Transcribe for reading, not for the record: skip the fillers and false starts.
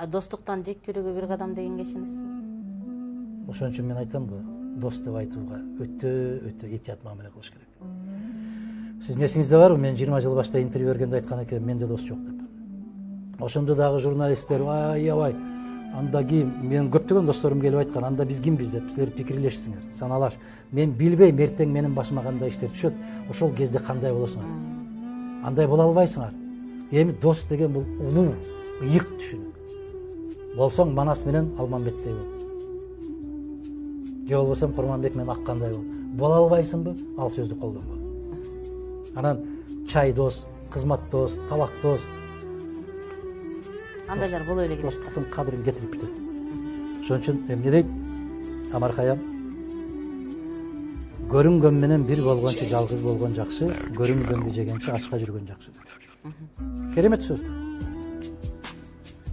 Достуктан жек көрүүгө бир кадам деген кеңешиңиз? Ошон үчүн мен айтам го, дос деп айтууга өтө этият мамиле кылыш керек. Сиздин эсиңизде барбы, мен 20 жыл башта интервью бергенде айткан экен, менде дос жок деп. Ошондо дагы журналисттер аябай анда ким, мен көптөгөн досторум келип айткан, анда биз кимбиз деп, силер пикирлешсиңер, саналаш. Мен билбейм эртең менин башыма кандай иштер түшөт, ошол кезде кандай болосуңар. Андай боло албайсыңар. Эми дос деген бул улуу, ыйык түшүнүк. Болсоң Манас менен Алмамбеттей бол. Же болбосом Курманбек менен Аккандай бол. Боло албайсыңбы? Ал сөздү колдонбо. Анан чай дос, кызмат дос, табак дос. Андайлар боло эле керек. Достуктун кадырын кетирип бүтөт. Ошон үчүн эмне дейт? Амаркаям, көрүнгөн менен бир болгончу жалгыз болгон жакшы, көрүнгөндү жегенче ачка жүргөн жакшы. Керемет сөз.